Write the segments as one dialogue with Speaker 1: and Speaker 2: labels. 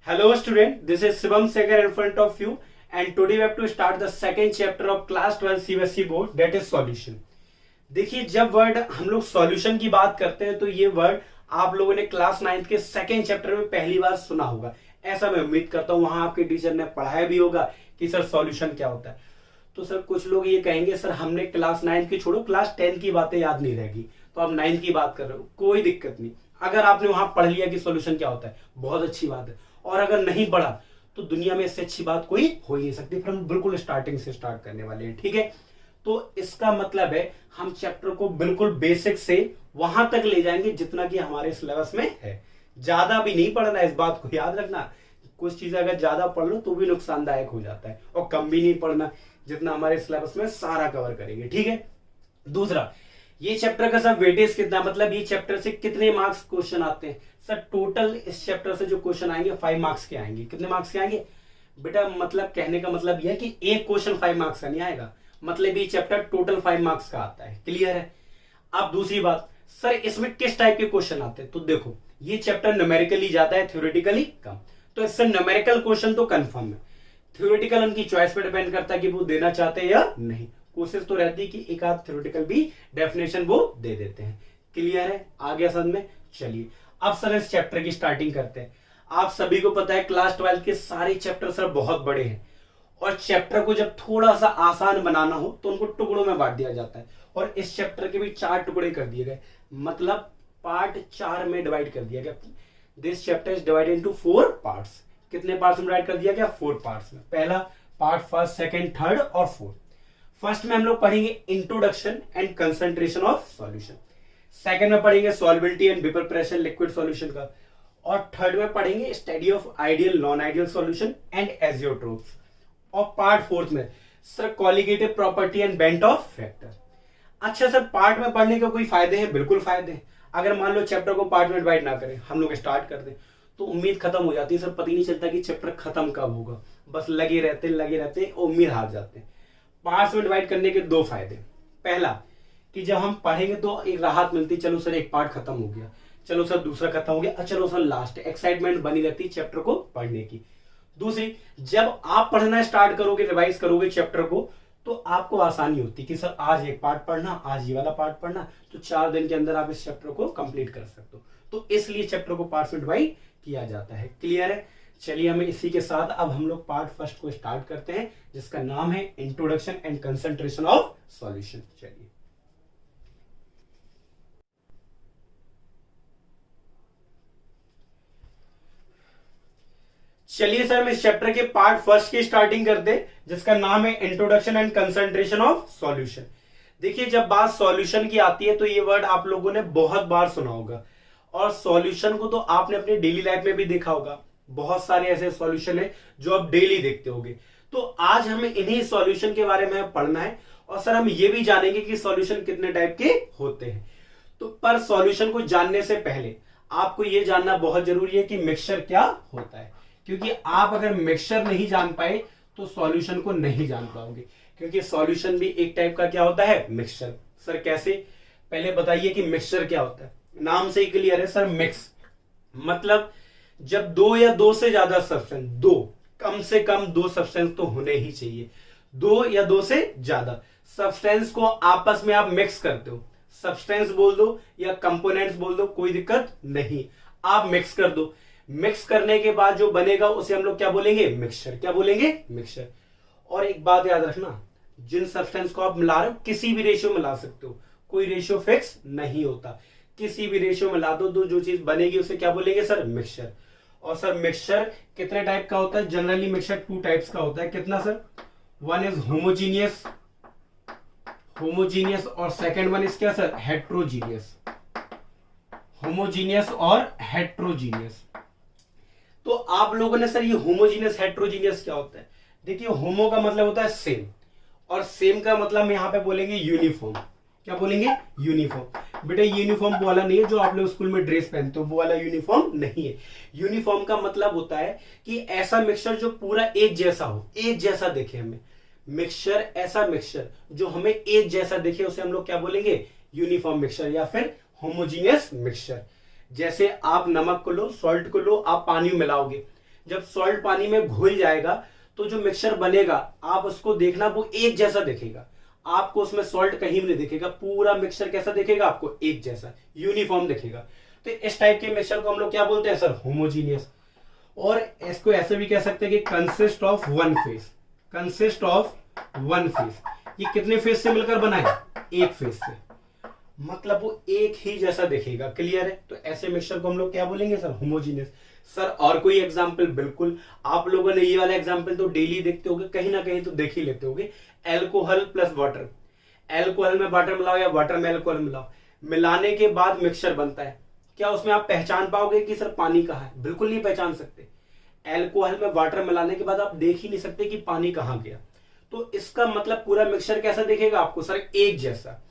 Speaker 1: Hello student, this is Shivam Segar in front of you and today we have to start the second chapter of class 12 CBSE board that is solution. देखिए जब word हम लोग solution की बात करते हैं तो ये वर्ड आप लोगों ने क्लास 9 के सेकंड चैप्टर में पहली बार सुना होगा, ऐसा मैं उम्मीद करता हूं। वहां आपके टीचर ने पढ़ाया भी होगा कि सर सॉल्यूशन क्या होता है। तो सर कुछ लोग ये कहेंगे सर हमने क्लास 9 की छोड़ो, क्लास 10 की बातें याद नहीं रहेगी, तो आप 9 की बात कर रहे हो, कोई दिक्कत नहीं। अगर आपने वहां पढ़ लिया कि सॉल्यूशन क्या होता है, बहुत अच्छी बात है। और अगर नहीं पढ़ा तो दुनिया में इससे अच्छी बात कोई हो ही नहीं सकती। फिर हम बिल्कुल स्टार्टिंग से स्टार्ट करने वाले हैं, ठीक है। तो इसका मतलब है हम चैप्टर को बिल्कुल बेसिक से वहां तक ले जाएंगे जितना कि हमारे सिलेबस में है। ज्यादा भी नहीं पढ़ना, इस बात को याद रखना। कुछ चीजें अगर ज्यादा पढ़ लो तो भी नुकसानदायक हो जाता है, और कम भी नहीं पढ़ना, जितना हमारे सिलेबस में सारा कवर करेंगे, ठीक है। दूसरा, ये चैप्टर का सर वेटेज कितना, मतलब ये चैप्टर से कितने मार्क्स क्वेश्चन आते हैं। सर टोटल इस चैप्टर से जो क्वेश्चन आएंगे 5 मार्क्स के आएंगे। कितने मार्क्स के आएंगे बेटा, मतलब कहने का मतलब यह है कि एक क्वेश्चन 5 मार्क्स का नहीं आएगा, मतलब ये चैप्टर टोटल 5 मार्क्स का आता है। क्लियर है। अब दूसरी बात, सर इसमें किस टाइप के क्वेश्चन आते हैं, तो देखो ये चैप्टर न्यूमेरिकली जाता है, थ्योरेटिकली कम। तो इससे न्यूमेरिकल क्वेश्चन तो कंफर्म है, थ्योरेटिकल उनकी चॉइस पे डिपेंड करता है कि वो देना चाहते हैं या नहीं। कोशिश तो रहती है कि एक आध थ्योरेटिकल भी डेफिनेशन वो दे देते हैं। क्लियर है, आगे समझ में। चलिए अब सर इस चैप्टर की स्टार्टिंग करते हैं। आप सभी को पता है क्लास 12 के सारे चैप्टर सर बहुत बड़े हैं, और चैप्टर को जब थोड़ा सा आसान बनाना हो तो उनको टुकड़ों में बांट दिया जाता है। और इस चैप्टर के भी 4 टुकड़े कर दिए गए, मतलब पार्ट 4 में डिवाइड कर दिया गया। This chapter is divided into 4 parts. कितने पार्ट्स में डिवाइड कर दिया गया, 4 पार्ट्स में। पहला पार्ट फर्स्ट, सेकंड, थर्ड और फोर्थ। फर्स्ट में हम लोग पढ़ेंगे introduction and concentration of solution, second में पढ़ेंगे solubility and vapour pressure liquid solution का, और थर्ड में पढ़ेंगे study of ideal non ideal solution and azeotropes, और पार्ट फोर्थ में sir colligative property and bent of factor. अच्छा सर पार्ट में पढ़ने के कोई फायदे हैं, बिल्कुल फायदे हैं। अगर मान लो चैप्टर को पार्ट में डिवाइड ना करें, हम लोग स्टार्ट कर दें, तो उम्मीद खत्म हो जाती है। सर पता ही नहीं चलता कि चैप्टर खत्म कब होगा, बस लगे रहते और उम्मीद हार जाते हैं। पार्ट्स में डिवाइड करने के 2 फायदे। पहला कि जब हम पढ़ेंगे तो एक राहत मिलती, चलो सर एक पार्ट खत्म हो गया, चलो सर दूसरा खत्म हो गया, चलो सर लास्ट, एक्साइटमेंट बनी रहती चैप्टर को पढ़ने की। दूसरी, जब आप पढ़ना स्टार्ट करोगे, रिवाइज करोगे चैप्टर को, तो आपको आसानी होती कि सर आज एक पार्ट पढ़ना, आज ये वाला पार्ट पढ़ना, तो 4 दिन के अंदर आप इस चैप्टर को कंप्लीट कर सकते हो। तो इसलिए चैप्टर को पार्ट्स में डिवाइड किया जाता है। क्लियर है। चलिए हमें इसी के साथ अब हम लोग पार्ट फर्स्ट को स्टार्ट करते हैं, जिसका नाम है introduction and concentration of solution. चलिए सर हम इस चैप्टर के पार्ट फर्स्ट की स्टार्टिंग करते हैं, जिसका नाम है introduction and concentration of solution. देखिए जब बात सॉल्यूशन की आती है तो ये वर्ड आप लोगों ने बहुत बार सुना होगा, और सॉल्यूशन को तो आपने अपने डेली लाइफ में भी देखा होगा। बहुत सारे ऐसे सॉल्यूशन है जो आप डेली देखते होंगे। तो आज हमें इन्हीं सॉल्यूशन के बारे में पढ़ना है, और सर हम ये भी जानेंगे कि सॉल्यूशन कितने टाइप के होते हैं। तो पर सॉल्यूशन को जानने से पहले आपको यह जानना बहुत जरूरी है कि मिक्सचर क्या होता है, क्योंकि आप अगर मिक्सचर नहीं जान पाए तो सॉल्यूशन को नहीं जान पाओगे। क्योंकि सॉल्यूशन भी एक टाइप का क्या होता है, मिक्सचर। सर कैसे, पहले बताइए कि मिक्सचर क्या होता है। नाम से ही क्लियर है सर, मिक्स मतलब जब 2 या 2 से ज्यादा सब्सटेंस, 2 कम से कम 2 सब्सटेंस तो होने ही चाहिए, 2 या 2 से ज्यादा सब्सटेंस को आपस में आप मिक्स करते हो। सब्सटेंस बोल दो या कंपोनेंट्स बोल दो, कोई दिक्कत नहीं, आप मिक्स कर दो। मिक्स करने के बाद जो बनेगा उसे हम लोग क्या बोलेंगे, मिक्सचर। क्या बोलेंगे, मिक्सचर। और एक बात याद रखना, जिन सब्सटेंस को आप मिला रहे हो किसी भी रेशियो में ला सकते हो, कोई रेशियो फिक्स नहीं होता, किसी भी रेशियो में ला दो, तो जो चीज बनेगी उसे क्या बोलेंगे सर, मिक्सचर। और सर मिक्सचर कितने टाइप का होता है, जनरली मिक्सचर 2 टाइप्स का होता है। कितना sir, one is homogeneous, homogeneous, और सेकेंड वन इज क्या सर, हेट्रोजीनियस। होमोजीनियस और हेट्रोजीनियस। तो आप लोगों ने सर ये होमोजीनियस हेट्रोजीनियस क्या होता है, देखिए होमो का मतलब होता है सेम, और सेम का मतलब यहां पे बोलेंगे यूनिफॉर्म। क्या बोलेंगे, यूनिफॉर्म। बेटा यूनिफॉर्म वो वाला नहीं है जो आप लोग स्कूल में ड्रेस पहनते हो, वो वाला यूनिफॉर्म नहीं है। यूनिफॉर्म का मतलब होता है कि ऐसा मिक्सचर जो पूरा एक जैसा हो, एक जैसा देखे हमें। मिक्सचर, ऐसा मिक्सचर जो हमें एक जैसा देखे, उसे हम लोग क्या बोलेंगे, यूनिफॉर्म मिक्सचर या फिर होमोजीनियस मिक्सचर। जैसे आप नमक को लो, सॉल्ट को लो, आप पानी में मिलाओगे, जब सॉल्ट पानी में घुल जाएगा तो जो मिक्सचर बनेगा आप उसको देखना वो एक जैसा दिखेगा, आपको उसमें सॉल्ट कहीं भी नहीं दिखेगा, पूरा मिक्सचर कैसा दिखेगा आपको, एक जैसा यूनिफॉर्म दिखेगा। तो इस टाइप के मिक्सचर को हम लोग क्या बोलते हैं सर, होमोजीनियस। और इसको ऐसे भी कह सकते हैं कि consist of one phase, consist of one phase. ये कितने फेज से मिलकर बना है, एक फेज से, मतलब वो एक ही जैसा दिखेगा। क्लियर है? तो ऐसे मिक्सचर को हम लोग क्या बोलेंगे सर, होमोजीनियस। सर और कोई एग्जांपल? बिल्कुल, आप लोगों ने ये वाला एग्जांपल तो डेली देखते होगे, कहीं ना कहीं तो देख ही लेते होगे। एल्कोहल प्लस वाटर, एल्कोहल में वाटर मिलाओ या वाटर में एल्कोहल मिलाओ, मिलाने के बाद मिक्सचर बनता है। क्या उसमें आप पहचान पाओगे कि सर पानी कहाँ है? बिल्कुल नहीं पहचान सकते। एल्कोहल में वाटर मिलाने के बाद आप देख ही नहीं सकते कि पानी कहाँ गया। तो इसका मतलब पूरा मिक्सचर कैसा दिखेगा आपको सर, एक जैसा।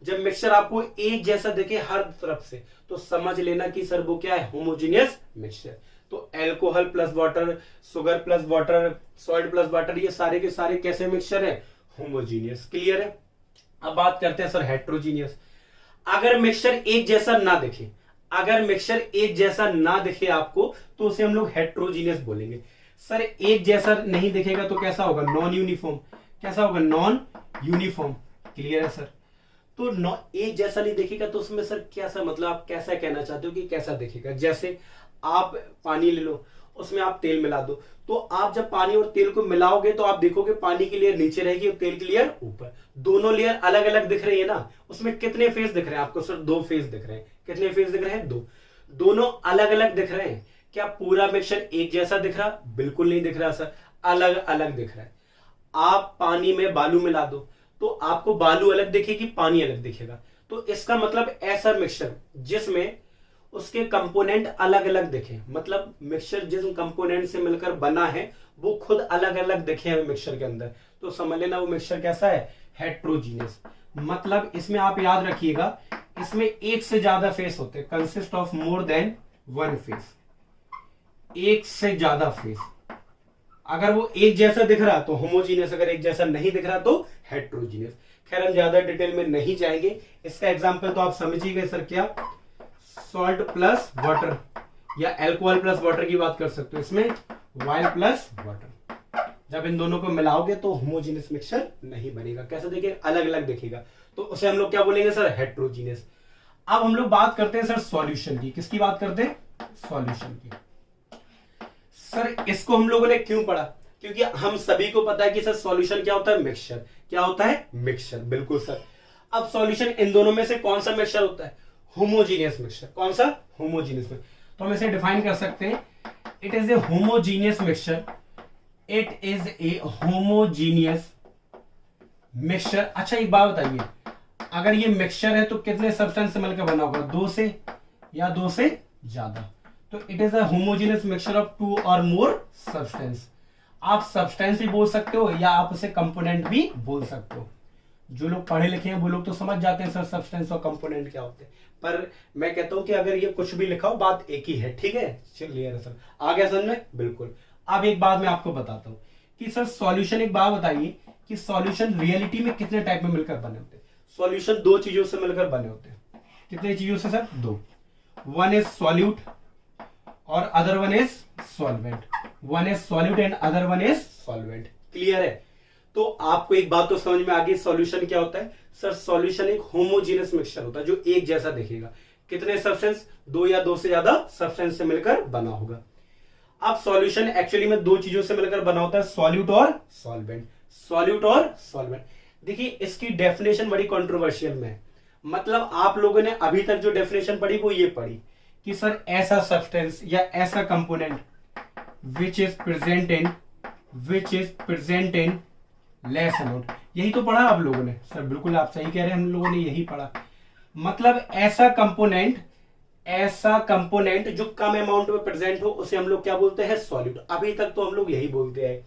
Speaker 1: जब मिक्सचर आपको एक जैसा दिखे हर तरफ से, तो समझ लेना कि सर वो क्या है, होमोजीनियस मिक्सचर। तो alcohol plus water, sugar plus water, salt plus water, ये सारे के सारे कैसे मिक्सचर है, होमोजीनियस। क्लियर है? अब बात करते हैं सर हेट्रोजीनियस। अगर मिक्सचर एक जैसा ना दिखे, अगर मिक्सचर एक जैसा ना दिखे आपको, तो उसे हम लोग हेट्रोजीनियस बोलेंगे। सर एक जैसा नहीं दिखेगा तो कैसा होगा, नॉन यूनिफॉर्म। कैसा होगा, नॉन यूनिफॉर्म। क्लियर है सर? तो एक जैसा नहीं दिखेगा तो उसमें सर कैसा, मतलब आप कैसा कहना चाहते हो कि कैसा दिखेगा? जैसे आप पानी ले लो, उसमें आप तेल मिला दो, तो आप जब पानी और तेल को मिलाओगे तो आप देखोगे पानी की लेयर नीचे रहेगी और तेल की लेयर ऊपर। दोनों लेयर अलग अलग दिख रही है ना, उसमें कितने फेज दिख रहे हैं आपको सर, दो फेज दिख रहे हैं। कितने फेज दिख रहे हैं, दो। दोनों अलग अलग दिख रहे हैं। क्या पूरा मिक्सचर एक जैसा दिख रहा? बिल्कुल नहीं दिख रहा सर, अलग अलग दिख रहा है। आप पानी में बालू मिला दो तो आपको बालू अलग दिखेगी, पानी अलग दिखेगा। तो इसका मतलब ऐसा मिक्सचर जिसमें उसके कंपोनेंट अलग अलग दिखे, मतलब मिक्सचर जिस कंपोनेंट से मिलकर बना है वो खुद अलग अलग दिखे हमें मिक्सचर के अंदर, तो समझ लेना वो मिक्सचर कैसा है, हेट्रोजीनियस। मतलब इसमें आप याद रखिएगा, इसमें एक से ज्यादा फेस होते हैं, consist of more than one face, एक से ज्यादा फेस। अगर वो एक जैसा दिख रहा तो होमोजीनियस, अगर एक जैसा नहीं दिख रहा तो हेट्रोजीनियस। खैर हम ज्यादा डिटेल में नहीं जाएंगे, इसका एग्जांपल तो आप समझ ही गए सर, क्या सॉल्ट प्लस वाटर या एल्कोहल प्लस वाटर की बात कर सकते हो, इसमें वाइल प्लस वाटर। जब इन दोनों को मिलाओगे तो होमोजीनियस मिक्सचर नहीं बनेगा। कैसे देखिए, अलग अलग दिखेगा, तो उसे हम लोग क्या बोलेंगे सर, हेट्रोजीनियस। अब हम लोग बात करते हैं सर सॉल्यूशन की। किसकी बात करते हैं, सॉल्यूशन की। सर इसको हम लोगों ने क्यों पढ़ा, क्योंकि हम सभी को पता है कि सर सॉल्यूशन क्या होता है, मिक्सचर। क्या होता है, मिक्सचर। बिल्कुल सर। अब सॉल्यूशन इन दोनों में से कौन सा मिक्सचर होता है, होमोजीनियस मिक्सचर। कौन सा, होमोजीनियस मिक्सचर। तो हम इसे डिफाइन कर सकते हैं, it is a homogeneous mixture, it is a homogeneous mixture. अच्छा एक बात बताइए, अगर ये मिक्सचर है तो कितने सब्सटेंस से मिलकर बना होगा, दो से या दो से ज्यादा। तो it is a homogeneous mixture of two और मोर सब्सटेंस। आप सब्सटेंस भी बोल सकते हो या आप उसे कंपोनेंट भी बोल सकते हो। जो लोग पढ़े लिखे हैं वो लोग तो समझ जाते हैं सर सब्सटेंस और कंपोनेंट क्या होते हैं, पर मैं कहता हूं कि अगर ये कुछ भी लिखा हो बात एक ही है। ठीक है, चलिए सर आ गया समझ में। बिल्कुल। अब एक बात मैं आपको बताता हूं कि सर सॉल्यूशन, एक बात बताइए कि सॉल्यूशन रियलिटी में कितने टाइप में मिलकर बने होते हैं। सॉल्यूशन दो चीजों से मिलकर बने होते हैं। कितने चीजों से सर, दो। वन इज सॉल्यूट और other one is solvent. One is solute and other one is solvent. Clear है? तो आपको एक बात तो समझ में आ गई, सॉल्यूशन क्या होता है सर, सॉल्यूशन एक होमोजीनियस मिक्सचर होता है जो एक जैसा दिखेगा। कितने सब्सटेंस, दो या दो से ज्यादा सब्सटेंस से मिलकर बना होगा। अब सॉल्यूशन एक्चुअली में दो चीजों से मिलकर बना होता है, सॉल्यूट और सॉल्वेंट। सॉल्यूट और सॉल्वेंट। देखिए इसकी डेफिनेशन बड़ी कंट्रोवर्शियल में है। मतलब आप लोगों ने अभी तक जो डेफिनेशन पढ़ी वो ये पढ़ी कि सर ऐसा सब्सटेंस या ऐसा component which is present in less amount. यही तो पढ़ा आप लोगों ने सर। बिल्कुल आप सही कह रहे हैं, हम लोगों ने यही पढ़ा। मतलब ऐसा कंपोनेंट जो कम अमाउंट में प्रेजेंट हो उसे हम लोग क्या बोलते हैं, सॉल्यूट। अभी तक तो हम लोग यही बोलते हैं।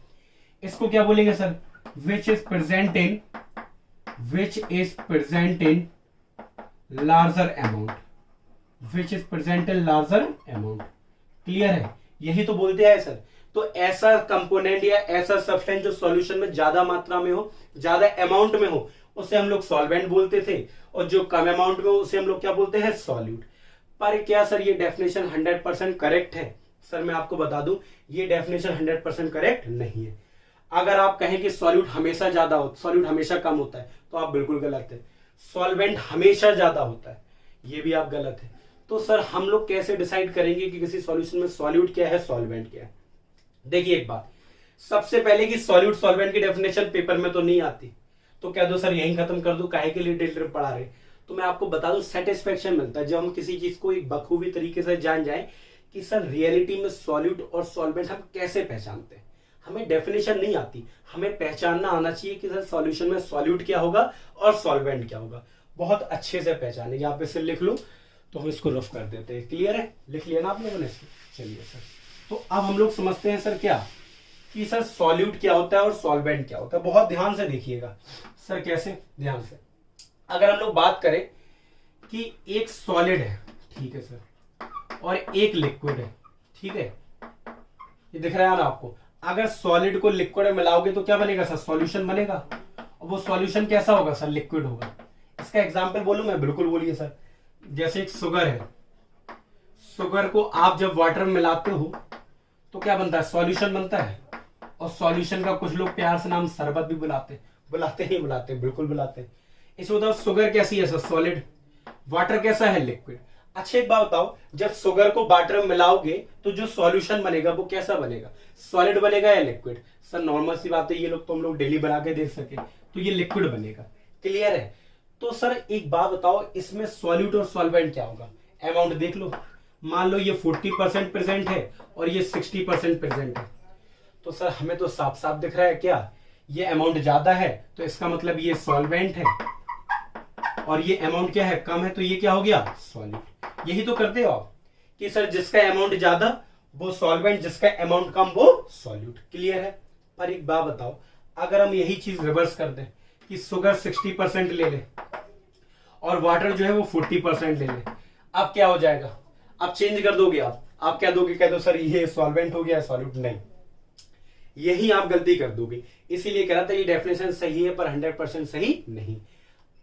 Speaker 1: इसको क्या बोलेंगे sir, which is present in larger amount, which is present in larger amount. Clear है? यही तो बोलते हैं सर। तो ऐसा कंपोनेंट या ऐसा सब्सटेंस जो सॉल्यूशन में ज्यादा मात्रा में हो, ज्यादा अमाउंट में हो, उसे हम लोग सॉल्वेंट बोलते थे, और जो कम अमाउंट में हो उसे हम लोग क्या बोलते हैं, सॉल्यूट। पर क्या सर ये डेफिनेशन 100% करेक्ट है? सर मैं आपको बता दूं ये डेफिनेशन 100% करेक्ट नहीं है। अगर आप कहें कि सॉल्यूट हमेशा ज्यादा हो, सॉल्यूट हमेशा कम होता है, तो आप बिल्कुल गलत है। सॉल्वेंट हमेशा ज्यादा होता है, ये भी आप गलत है। तो सर हम लोग कैसे डिसाइड करेंगे कि किसी सॉल्यूशन में सॉल्यूट क्या है, सॉल्वेंट क्या है? देखिए एक बात, सबसे पहले कि सॉल्यूट सॉल्वेंट की डेफिनेशन पेपर में तो नहीं आती, तो क्या दो सर यहीं खत्म कर दो, काहे के लिए डिटेल पढ़ा रहे? तो मैं आपको बता दूं सेटिस्फेक्शन मिलता है जब हम किसी चीज को एक बखूबी तरीके से जान जाए कि सर रियलिटी में सॉल्यूट और सॉल्वेंट हम कैसे पहचानते हैं। हमें डेफिनेशन नहीं आती, हमें पहचानना आना चाहिए कि सर सॉल्यूशन में सॉल्यूट क्या होगा और सॉल्वेंट क्या होगा। बहुत अच्छे से पहचानेंगे, आप इसे लिख लो तो हम इसको रफ कर देते हैं। क्लियर है? लिख लिया ना आप लोगों ने इसको? चलिए सर, तो अब हम लोग समझते हैं सर क्या कि सर सॉल्यूट क्या होता है और सॉल्वेंट क्या होता है। बहुत ध्यान से देखिएगा सर। कैसे? ध्यान से। अगर हम लोग बात करें कि एक सॉलिड है, ठीक है सर, और एक लिक्विड है, ठीक है, ये दिख रहा है ना आपको? अगर सॉलिड को लिक्विड में मिलाओगे तो क्या बनेगा सर? सॉल्यूशन बनेगा। और वो सॉल्यूशन कैसा होगा सर? लिक्विड होगा। इसका एग्जांपल बोलूं मैं? बिल्कुल बोलिए सर। जैसे एक शुगर है, शुगर को आप जब वाटर में मिलाते हो तो क्या बनता है? सॉल्यूशन बनता है। और सॉल्यूशन का कुछ लोग प्यार से नाम शरबत भी बुलाते हैं। बुलाते ही बुलाते हैं, बिल्कुल बुलाते हैं। इसे बताओ शुगर कैसी है सर? सॉलिड। वाटर कैसा है? लिक्विड। अच्छा एक बात बताओ, जब शुगर को वाटर में मिलाओगे तो जो सॉल्यूशन बनेगा वो कैसा बनेगा? सॉलिड बनेगा या लिक्विड? सर नॉर्मल सी बात है, ये लोग तो हम लोग डेली बना के देख सके, तो ये लिक्विड बनेगा। क्लियर है? तो सर एक बात बताओ, इसमें सॉल्यूट और सॉल्वेंट क्या होगा? अमाउंट देख लो। मान लो ये 40% प्रेजेंट है और ये 60% प्रेजेंट है, तो सर हमें तो साफ साफ दिख रहा है क्या? ये अमाउंट ज्यादा है तो इसका मतलब ये सॉल्वेंट है, और ये अमाउंट क्या है? कम है, तो ये क्या हो गया? सॉल्यूट। यही तो करते हो आप कि सर जिसका अमाउंट ज्यादा वो सॉल्वेंट, जिसका अमाउंट कम वो सॉल्यूट। क्लियर है? पर एक बात बताओ, अगर हम यही चीज रिवर्स कर दें कि शुगर 60% ले ले और वाटर जो है वो 40% ले ले, अब क्या हो जाएगा? अब चेंज कर दोगे आप क्या दोगे? कह दो सर ये सॉल्वेंट हो गया, सॉल्यूट नहीं। यही आप गलती कर दोगे। इसीलिए कह रहा था ये डेफिनेशन सही है पर 100% सही नहीं।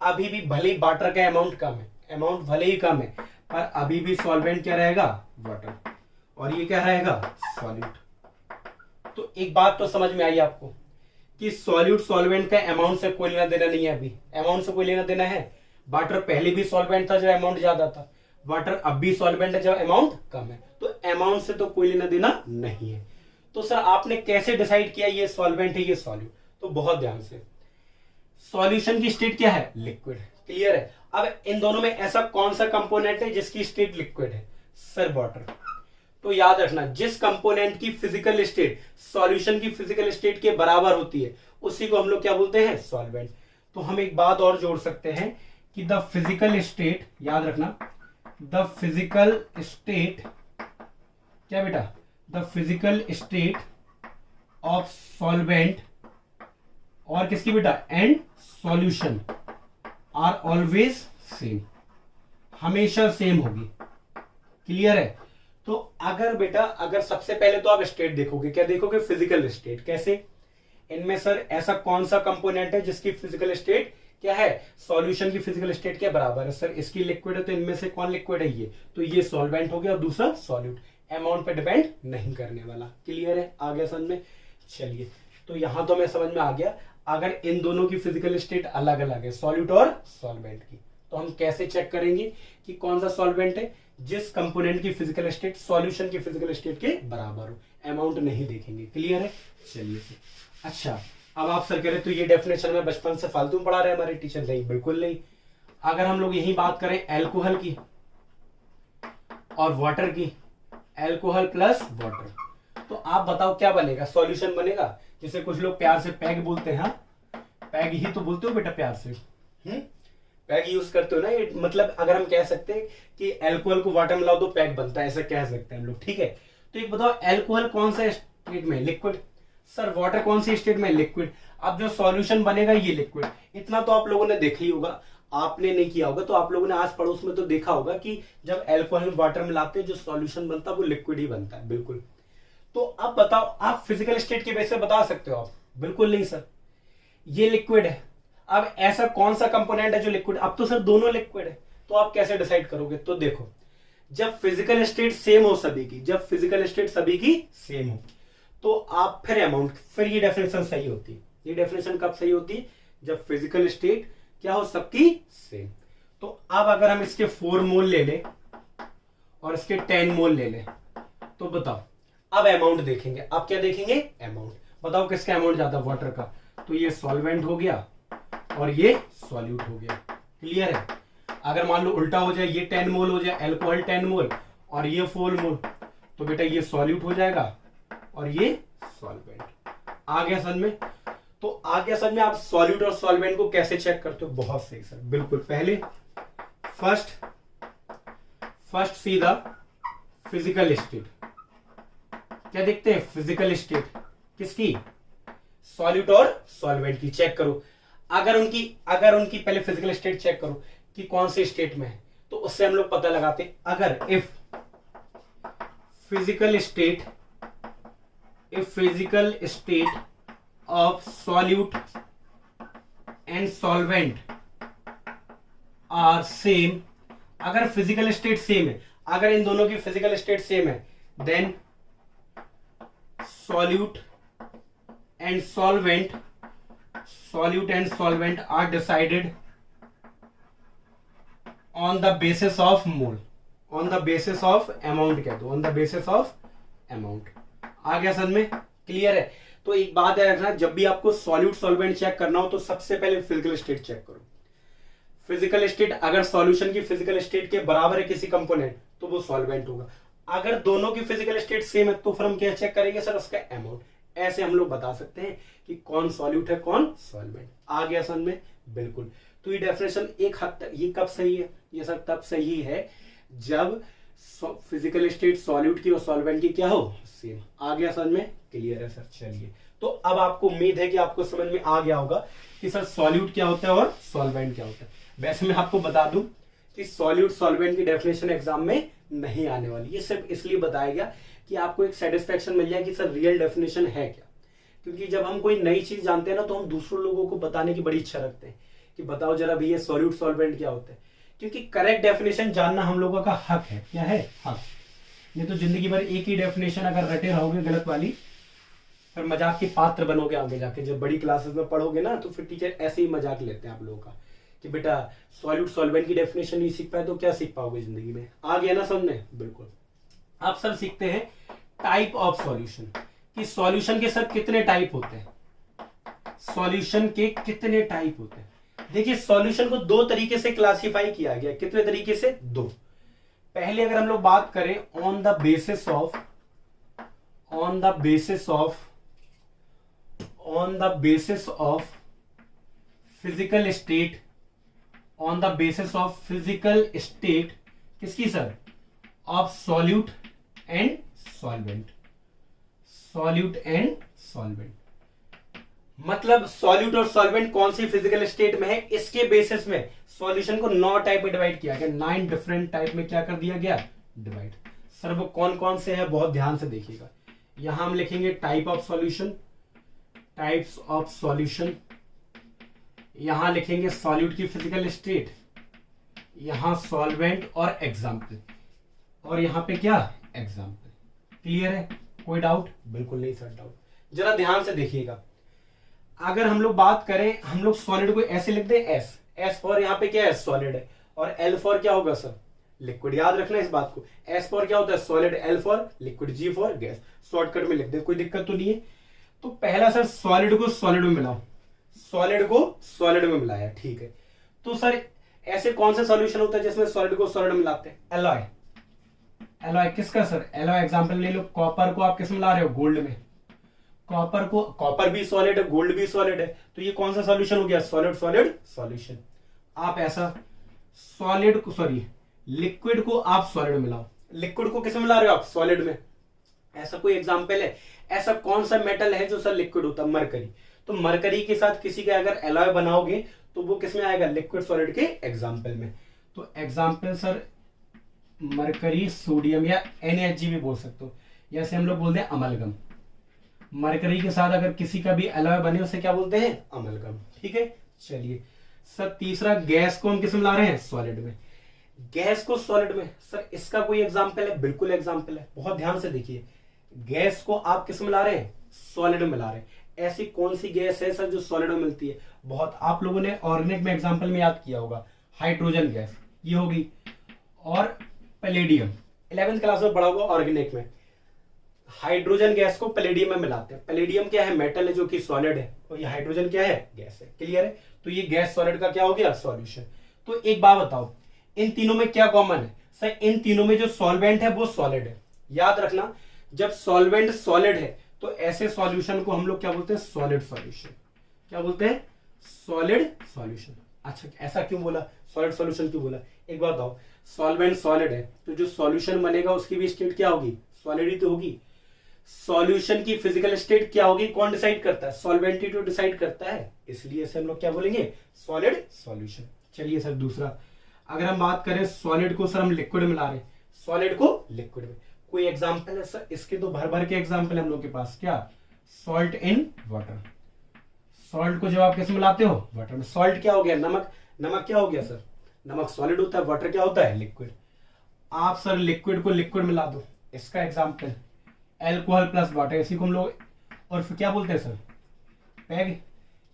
Speaker 1: अभी भी भले ही वाटर का अमाउंट कम है, अमाउंट भले ही कम है, पर अभी भी सॉल्वेंट क्या रहेगा? वाटर। और ये क्या रहेगा? सॉल्यूट। तो एक बात तो समझ में आई आपको कि सॉल्यूट सॉल्वेंट का अमाउंट से कोई लेना देना नहीं है। अभी अमाउंट से कोई लेना देना है? वाटर पहले भी सॉल्वेंट था जब अमाउंट ज्यादा था, वाटर अब भी सॉल्वेंट है जब अमाउंट कम है, तो अमाउंट से तो कोई लेना देना नहीं है। तो सर आपने कैसे डिसाइड किया ये सॉल्वेंट है ये सॉल्यूट? तो बहुत ध्यान से, सॉल्यूशन की स्टेट क्या है? लिक्विड। क्लियर है? अब इन दोनों में ऐसा कौन सा कंपोनेंट है जिसकी स्टेट लिक्विड है? Sir water. तो याद रखना, जिस कंपोनेंट की फिजिकल स्टेट सॉल्यूशन की फिजिकल स्टेट के बराबर होती है उसी को हम लोग क्या बोलते हैं? सॉल्वेंट। तो हम एक बात और जोड़ सकते हैं कि द फिजिकल स्टेट, याद रखना, द फिजिकल स्टेट क्या बेटा? The physical state of solvent और किसकी बेटा? And solution are always same, हमेशा सेम होगी। क्लियर है? तो अगर बेटा, अगर सबसे पहले तो आप स्टेट देखोगे, क्या देखोगे? Physical state. कैसे? इनमें सर ऐसा कौन सा कंपोनेंट है जिसकी फिजिकल स्टेट क्या है? सॉल्यूशन की फिजिकल स्टेट के बराबर है। सर इसकी लिक्विड है, तो इनमें से कौन लिक्विड है? ये, तो ये सॉल्वेंट हो गया और दूसरा सॉल्यूट। अमाउंट पे डिपेंड नहीं करने वाला। क्लियर है? आ गया समझ में? चलिए, तो यहां तो मैं समझ में आ गया। अगर इन दोनों की फिजिकल स्टेट अलग अलग है, सॉल्यूट और सॉल्वेंट की, तो हम कैसे चेक करेंगे कि कौन सा सॉल्वेंट है? जिस कंपोनेंट की फिजिकल स्टेट सॉल्यूशन की फिजिकल स्टेट के बराबर हो। अमाउंट नहीं देखेंगे। क्लियर है? चलिए सर। अच्छा, अब आप सर कह रहे तो ये डेफिनेशन में बचपन से फालतू पढ़ा रहे हमारे टीचर? नहीं, बिल्कुल नहीं। अगर हम लोग यही बात करें एल्कोहल की और वाटर की, एल्कोहल प्लस वाटर, तो आप बताओ क्या बनेगा? सॉल्यूशन बनेगा, जिसे कुछ लोग प्यार से पैग बोलते हैं। पैग ही तो बोलते हो बेटा प्यार से, पैग यूज करते हो ना। ये मतलब अगर हम कह सकते हैं कि एल्कोहल को वाटर मिलाओ तो पैग बनता है, ऐसा कह सकते हैं हम लोग। ठीक है? तो एक बताओ, एल्कोहल कौन सा स्टेट में? लिक्विड। सर वाटर कौन सी स्टेट में? लिक्विड। अब जो सॉल्यूशन बनेगा ये लिक्विड। इतना तो आप लोगों ने देखा ही होगा, आपने नहीं किया होगा तो आप लोगों ने आस पड़ोस में तो देखा होगा कि जब एल्कोहल वाटर मिलाते हैं जो सॉल्यूशन बनता है वो लिक्विड ही बनता है। बिल्कुल। तो अब बताओ, आप फिजिकल स्टेट के बेस पे बता सकते हो आप? बिल्कुल नहीं सर, ये लिक्विड है। अब ऐसा कौन सा कंपोनेंट है जो लिक्विड? अब तो सर दोनों लिक्विड है, तो आप कैसे डिसाइड करोगे? तो देखो, जब फिजिकल स्टेट सेम हो सभी की, जब फिजिकल स्टेट सभी की सेम हो तो आप फिर अमाउंट, फिर ये डेफिनेशन सही होती है। ये डेफिनेशन कब सही होती है? जब फिजिकल स्टेट क्या हो, सबकी सेम। तो अब अगर हम इसके 4 मोल ले लें और इसके 10 मोल ले लें तो बताओ, अब अमाउंट देखेंगे। अब क्या देखेंगे? अमाउंट। बताओ किसका अमाउंट ज्यादा, वाटर का। तो ये सॉल्वेंट हो गया और ये सॉल्यूट हो गया। क्लियर है? अगर मान लो उल्टा हो जाए, ये 10 मोल हो जाए, अल्कोहल 10 मोल और ये 4 मोल, तो बेटा ये सॉल्यूट हो जाएगा और ये सॉल्वेंट। आ गया समझ में? तो आ गया समझ में? आप सॉल्यूट और सॉल्वेंट को कैसे चेक करते हो? बहुत सही सर, बिल्कुल। पहले first see the physical state. क्या देखते हैं? फिजिकल स्टेट किसकी? सॉल्यूट और सॉल्वेंट की। चेक करो, अगर उनकी पहले फिजिकल स्टेट चेक करो कि कौन से स्टेट में है, तो उससे हम लोग पता लगाते हैं। अगर if physical state of solute and solvent are same, अगर फिजिकल स्टेट सेम है, अगर इन दोनों की फिजिकल स्टेट सेम है, then solute and solvent are decided on the basis of mole, on the basis of amount कह दो, on the basis of amount. आ गया समझ में? क्लियर है? तो एक बात याद रखना, जब भी आपको सॉल्यूट सॉल्वेंट चेक करना हो तो सबसे पहले फिजिकल स्टेट चेक करो। फिजिकल स्टेट अगर सॉल्यूशन की फिजिकल स्टेट के बराबर है किसी कंपोनेंट, तो वो सॉल्वेंट होगा। अगर दोनों की फिजिकल स्टेट सेम है तो फिर हम क्या चेक करेंगे? सर उसका अमाउंट। ऐसे हम लोग बता सकते हैं कि कौन सॉल्यूट है कौन सॉल्वेंट। आ गया समझ में? बिल्कुल। तो ये डेफिनेशन एक हद तक ये कब सही है? ये सब तब सही है जब फिजिकल स्टेट सॉल्यूट की और सॉल्वेंट की क्या हो, सेम। आ गया समझ में? क्लियर है सर। चलिए, तो अब आपको उम्मीद है कि आपको समझ में आ गया होगा कि सर सॉल्यूट क्या होता है और सॉल्वेंट क्या होता है। वैसे मैं आपको बता दूं कि सॉल्यूट सॉल्वेंट की डेफिनेशन एग्जाम में नहीं आने वाली। ये सिर्फ इसलिए बताया गया कि आपको एक सेटिस्फेक्शन मिल जाए कि सर रियल डेफिनेशन है क्या। क्योंकि जब हम कोई नई चीज जानते हैं ना, तो हम दूसरों लोगों को बताने की बड़ी इच्छा रखते हैं कि बताओ जरा भैया सॉल्यूट सॉल्वेंट क्या होता है। क्योंकि करेक्ट डेफिनेशन जानना हम लोगों का हक है। क्या है? हक। नहीं तो जिंदगी भर एक ही डेफिनेशन अगर रटे रहोगे गलत वाली, फिर मजाक के पात्र बनोगे आगे जाके। जब बड़ी क्लासेस में पढ़ोगे ना, तो फिर टीचर ऐसे ही मजाक लेते हैं आप लोगों का कि बेटा सॉल्यूट सॉल्वेंट की डेफिनेशन नहीं सीख पाए तो क्या सीख पाओगे जिंदगी में। आ गया ना समझने? बिल्कुल। आप सर सीखते हैं टाइप ऑफ सॉल्यूशन, कि सॉल्यूशन के सर कितने टाइप होते हैं। सॉल्यूशन के कितने टाइप होते हैं? देखिए, सॉल्यूशन को 2 तरीके से क्लासिफाई किया गया। कितने तरीके से? 2। पहले अगर हम लोग बात करें on the basis of physical state, on the basis of physical state किसकी sir? Of solute and solvent. मतलब सॉल्यूट और सॉल्वेंट कौन सी फिजिकल स्टेट में है, इसके बेसिस में सॉल्यूशन को 9 टाइप में डिवाइड किया गया। 9 डिफरेंट टाइप में क्या कर दिया गया? डिवाइड। सर वो कौन कौन से है, बहुत ध्यान से देखिएगा। यहां हम लिखेंगे type of solution, types of solution. यहां लिखेंगे सॉल्यूट की फिजिकल स्टेट, यहां सॉल्वेंट और एग्जाम्पल, और यहां पे क्या? एग्जाम्पल। क्लियर है? कोई डाउट? बिल्कुल नहीं सर डाउट। जरा ध्यान से देखिएगा। अगर हम लोग बात करें, हम लोग सॉलिड को ऐसे लिख दें एस फॉर, यहाँ पे क्या है? सॉलिड है। और एल फॉर क्या होगा सर? लिक्विड। याद रखना इस बात को। एस फॉर क्या होता है? Solid. L for liquid. G for gas. Shortcut में लिख दे, कोई दिक्कत तो नहीं है। तो पहला सर सॉलिड को सॉलिड में मिलाओ, सॉलिड को सॉलिड में मिलाया, ठीक है। तो सर ऐसे कौन सा सॉल्यूशन होता है जिसमें सॉलिड को सॉलिड में मिलाते हैं? एलॉय। एलॉय किसका सर? एलॉय एग्जांपल ले लो, कॉपर को आप किस में मिला रहे हो? गोल्ड में। कॉपर भी सॉलिड है, गोल्ड भी सॉलिड है, तो ये कौन सा सॉल्यूशन हो गया? Solid solid solution. आप ऐसा लिक्विड को आप सॉलिड मिलाओ। लिक्विड को किस में मिला रहे हो आप? सॉलिड में। ऐसा कोई एग्जांपल है? ऐसा कौन सा मेटल है जो सर लिक्विड होता है? मरकरी। तो मरकरी के साथ किसी का अगर एलॉय बनाओगे तो वो किस में आएगा? लिक्विड सॉलिड के एग्जाम्पल में। तो एग्जाम्पल सर मरकरी, सोडियम, या NaHG भी बोल सकते हो, जैसे हम लोग बोलते हैं अमलगम। मरकरी के साथ अगर किसी का भी एलॉय बने उसे क्या बोलते हैं? अमलगम। ठीक है। चलिए सर तीसरा, गैस को हम किस में ला रहे हैं? सॉलिड में। गैस को सॉलिड में, सर इसका कोई एग्जाम्पल है? बिल्कुल एग्जाम्पल है, बहुत ध्यान से देखिए। गैस को आप किस में ला रहे हैं? सॉलिड में ला रहे हैं। ऐसी कौन सी गैस है सर जो सॉलिड में मिलती है? बहुत आप लोगों ने ऑर्गेनिक में एग्जाम्पल में याद किया होगा, हाइड्रोजन गैस ये होगी, और पैलेडियम 11th क्लास में पढ़ा हुआ ऑर्गेनिक में। हाइड्रोजन गैस को पैलेडियम में मिलाते हैं। पैलेडियम क्या है? मेटल है जो कि सॉलिड है, और ये हाइड्रोजन क्या है? गैस है। क्लियर है? तो ये गैस सॉलिड का क्या हो गया? सॉल्यूशन। तो एक बात बताओ, इन तीनों में क्या कॉमन है? सर इन तीनों में जो सॉल्वेंट है वो सॉलिड है। याद रखना, जब सॉल्वेंट सॉलिड है तो ऐसे सॉल्यूशन को हम लोग क्या बोलते हैं? Solid solution. क्या बोलते हैं? Solid solution. अच्छा, ऐसा क्यों बोला? सॉलिड सॉल्यूशन क्यों बोला? एक बात बताओ, सॉल्वेंट सॉलिड है तो जो सॉल्यूशन बनेगा उसकी भी स्टेट क्या होगी? सॉलिड ही तो होगी। सॉल्यूशन की फिजिकल स्टेट क्या होगी? कौन डिसाइड करता है? सॉल्वेंट ही तो डिसाइड करता है, इसलिए इसे हम लोग क्या बोलेंगे? Solid solution. चलिए सर दूसरा, अगर हम बात करें सॉलिड को, सर हम लिक्विड में ला रहे हैं, सॉलिड को लिक्विड में, कोई एग्जांपल है सर? इसके तो भर भर के एग्जांपल है हम लोग के पास। क्या? Salt in water. सॉल्ट को जब आप किस में लाते हो? वाटर में। सॉल्ट क्या हो गया? नमक। नमक क्या हो गया सर? नमक सॉलिड होता है, वाटर क्या होता है? लिक्विड। आप सर लिक्विड को लिक्विड में ला दो, इसका एग्जांपल एल्कोहल प्लस वाटर, इसी को हम लोग और फिर क्या बोलते हैं सर? पैग।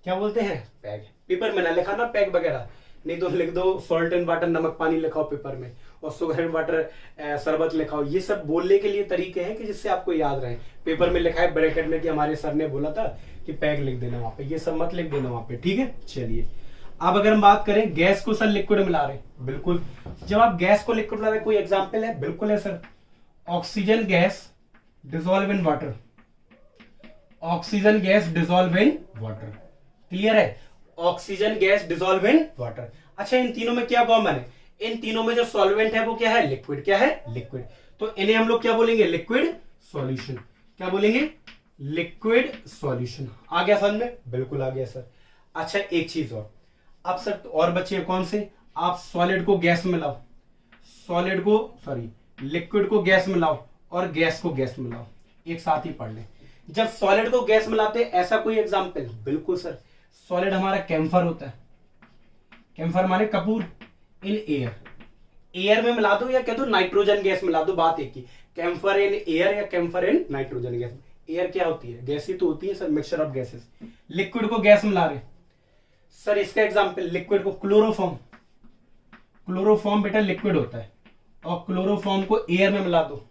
Speaker 1: क्या बोलते हैं? पैग। पेपर में ना लिखा ना पैग वगैरह, नहीं तो लिख दो सॉल्ट एंड वाटर, नमक पानी लिखाओ पेपर में, और शुगर एंड वाटर शरबत लिखाओ। ये सब बोलने के लिए तरीके हैं कि जिससे आपको याद रहे। पेपर में लिखा है ब्रैकेट में कि हमारे सर ने बोला था कि पैग लिख देना वहां पे, ये सब मत लिख देना वहां पे, ठीक है? चलिए अब अगर हम बात करें गैस को सर लिक्विड में ला रहे हैं, बिल्कुल। जब आप गैस को लिक्विड ला रहे हैं, कोई एग्जाम्पल है? बिल्कुल है sir, oxygen gas dissolve in water. Oxygen gas dissolve in water. Clear है? Oxygen gas dissolve in water. अच्छा, इन तीनों में क्या कॉमन है? इन तीनों में जो सॉल्वेंट है वो क्या है? लिक्विड। क्या है? लिक्विड। तो इन्हें हम लोग क्या बोलेंगे? Liquid solution. क्या बोलेंगे? Liquid solution. आ गया समझ में? बिल्कुल आ गया सर। अच्छा एक चीज और, अब सर और बच्चे कौन से? आप सॉलिड को गैस में लाओ, सॉलिड को सॉरी लिक्विड को गैस में लाओ, और गैस को गैस में लाओ, एक साथ ही पढ़ लें। जब सॉलिड को गैस में लाते हैं, ऐसा कोई एग्जाम्पल? बिल्कुल सर, सॉलिड हमारा कैम्फर होता है। कैम्फर माने कपूर। इन एयर, एयर में मिला दो या कह दो नाइट्रोजन गैस मिला दो, बात एक ही। कैम्फर इन एयर या camphor in nitrogen gas. Air क्या होती है? गैस ही तो होती है sir, mixture of gases. Liquid को गैस में ला रहे सर, इसका एग्जाम्पल लिक्विड को क्लोरोफॉर्म। क्लोरोफॉर्म बेटा लिक्विड होता है, और क्लोरोफॉर्म को एयर में मिला दो।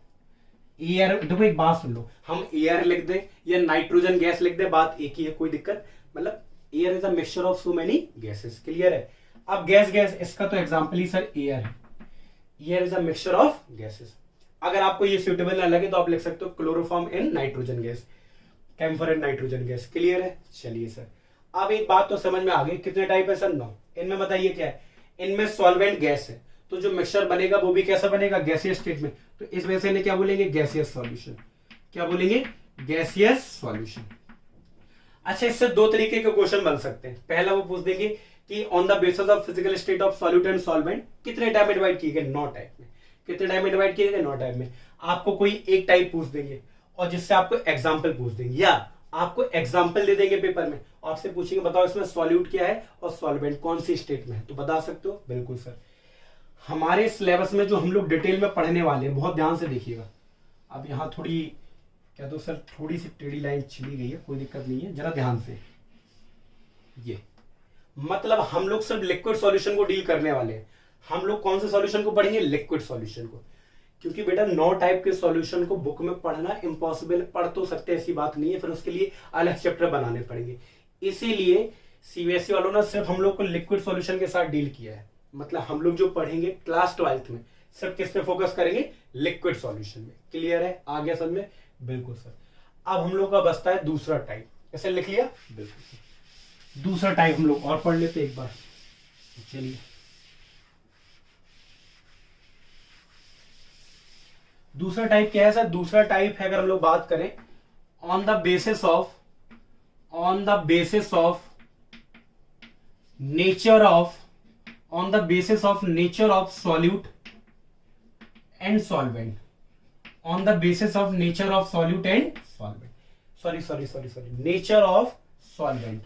Speaker 1: एयर, देखो एक बात सुन लो, हम एयर लिख दें या नाइट्रोजन गैस लिख दें, बात एक ही है, कोई दिक्कत। मतलब air is a mixture of so many gases. Clear है? अब गैस गैस, इसका तो एग्जाम्पल ही सर एयर है। Air is a mixture of gases. अगर आपको ये सुटेबल ना लगे तो आप लिख सकते हो chloroform in nitrogen gas, camphor in nitrogen gas. Clear है? चलिए सर, अब एक बात तो समझ में आ गई, कितने टाइप है सर? 9। इनमें बताइए क्या है? इनमें सॉल्वेंट गैस है, तो जो मिक्सचर बनेगा वो भी कैसा बनेगा? गैसियस स्टेट में। तो इस वजह से इन्हें क्या बोलेंगे? Gaseous solution. क्या बोलेंगे? Gaseous solution. अच्छा, इससे दो तरीके के क्वेश्चन बन सकते हैं। पहला वो पूछ देंगे कि on the basis of physical state of solute and solvent कितने टाइप में डिवाइड किए गए? 9 टाइप में। कितने टाइप में डिवाइड किए गए? 9 टाइप में। आपको कोई एक टाइप पूछ देंगे और जिससे आपको एग्जाम्पल पूछ देंगे, या आपको एग्जाम्पल दे देंगे पेपर में, आपसे पूछेंगे बताओ इसमें सॉल्यूट क्या है और सॉल्वेंट कौन सी स्टेट में है, तो बता सकते हो? बिल्कुल सर। हमारे सिलेबस में जो हम लोग डिटेल में पढ़ने वाले हैं, बहुत ध्यान से देखिएगा। अब यहाँ थोड़ी क्या तो सर थोड़ी सी टेढ़ी लाइन चली गई है, कोई दिक्कत नहीं है, जरा ध्यान से। ये मतलब हम लोग सिर्फ लिक्विड सॉल्यूशन को डील करने वाले हैं। हम लोग कौन से सॉल्यूशन को पढ़ेंगे? लिक्विड सॉल्यूशन को। क्योंकि बेटा 9 टाइप के सॉल्यूशन को बुक में पढ़ना इम्पॉसिबल, पढ़ तो सकते ऐसी बात नहीं है, फिर उसके लिए अलग चैप्टर बनाने पड़ेंगे। इसीलिए सीबीएसई वालों ने सिर्फ हम लोग को लिक्विड सॉल्यूशन के साथ डील किया है। मतलब हम लोग जो पढ़ेंगे क्लास 12th में सिर्फ किस पे फोकस करेंगे? लिक्विड सॉल्यूशन में। क्लियर है? आ गया समझ में? बिल्कुल सर। अब हम लोग का बचता है दूसरा टाइप, ऐसे लिख लिया? बिल्कुल। दूसरा टाइप हम लोग और पढ़ लेते एक बार। चलिए, दूसरा टाइप क्या है सर? दूसरा टाइप है, अगर हम लोग बात करें on the basis of nature of solute and solvent. On the basis of nature of solute and solvent, sorry nature of solvent,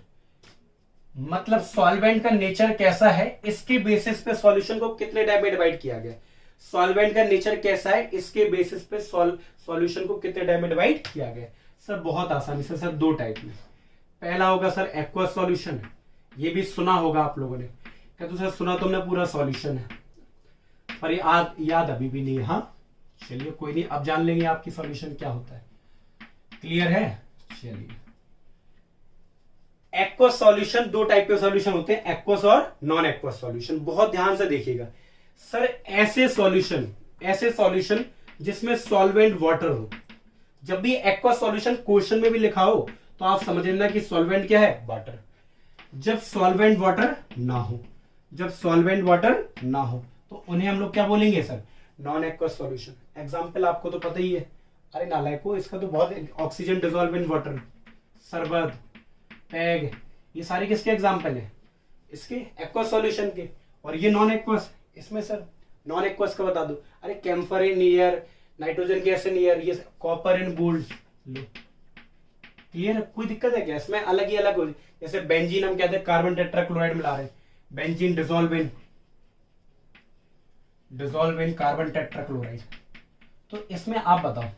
Speaker 1: मतलब सॉल्वेंट का नेचर कैसा है इसके बेसिस पे सॉल्यूशन को कितने टाइप में डिवाइड किया गया। सॉल्वेंट का नेचर कैसा है इसके बेसिस पे सॉल्यूशन को कितने टाइप में डिवाइड किया गया। सर बहुत आसानी से सर दो टाइप में। पहला होगा सर एक्वा सॉल्यूशन, ये भी सुना होगा आप लोगों ने। क्या तो सर सुना तुमने पूरा सॉल्यूशन है पर याद अभी भी नहीं है। हाँ चलिए कोई नहीं, अब जान लेंगे आपकी सॉल्यूशन क्या होता है। क्लियर है। चलिए एक्वस सॉल्यूशन, दो टाइप के सॉल्यूशन होते हैं, एक्वस और नॉन एक्वस सॉल्यूशन। बहुत ध्यान से देखिएगा सर, ऐसे सॉल्यूशन जिसमें सॉल्वेंट वाटर हो। जब भी एक्वस सॉल्यूशन क्वेश्चन में भी लिखा हो तो आप समझ लेना कि सॉल्वेंट क्या है, वाटर। जब सॉल्वेंट वाटर ना हो तो उन्हें हम लोग क्या बोलेंगे sir, non aqueous solution. Example आपको तो पता ही है, अरे नालायको इसका तो बहुत, ऑक्सीजन डिसॉल्व इन वाटर, शरबत, पैग, ये सारे किसके एग्जाम्पल है, इसके एक्वस सॉल्यूशन के। और ये नॉन एक्वस, इसमें सर नॉन एक्वस का बता दो, अरे camphor in air, nitrogen gas in air, ये कॉपर इन गोल्ड। लो क्लियर है, कोई दिक्कत है क्या इसमें, अलग ही अलग हो। जैसे बेंजीन हम कहते हैं कार्बन टेट्राक्लोराइड मिला रहे, benzene dissolve in carbon tetrachloride. तो इसमें आप बताओ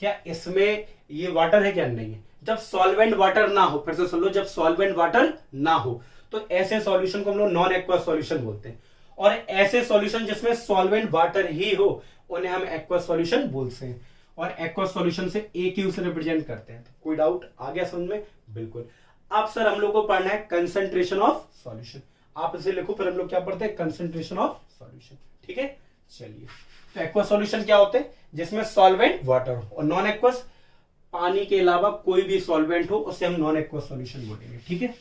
Speaker 1: क्या इसमें ये वाटर है क्या, नहीं है। जब सॉल्वेंट वाटर ना हो, फिर से सुन लो, जब सॉल्वेंट वाटर ना हो तो ऐसे सॉल्यूशन को हम लोग नॉन एक्वस सॉल्यूशन बोलते हैं। और ऐसे सॉल्यूशन जिसमें सॉल्वेंट वाटर ही हो उन्हें हम एक्वस सॉल्यूशन बोलते हैं। और एक्वस सॉल्यूशन से एक ही उसे रिप्रेजेंट करते हैं। तो कोई डाउट आ गया समझ में? बिल्कुल। अब सर हम लोग को पढ़ना है कंसंट्रेशन ऑफ सॉल्यूशन। आप इसे लिखो, फिर हम लोग क्या पढ़ते हैं, कंसंट्रेशन ऑफ सॉल्यूशन। ठीक है, चलिए। तो एक्वस सॉल्यूशन क्या होते हैं, जिसमें सॉल्वेंट वाटर हो, और नॉन एक्वस पानी के अलावा कोई भी सॉल्वेंट हो उसे हम नॉन एक्वस सॉल्यूशन बोलेंगे। ठीक है।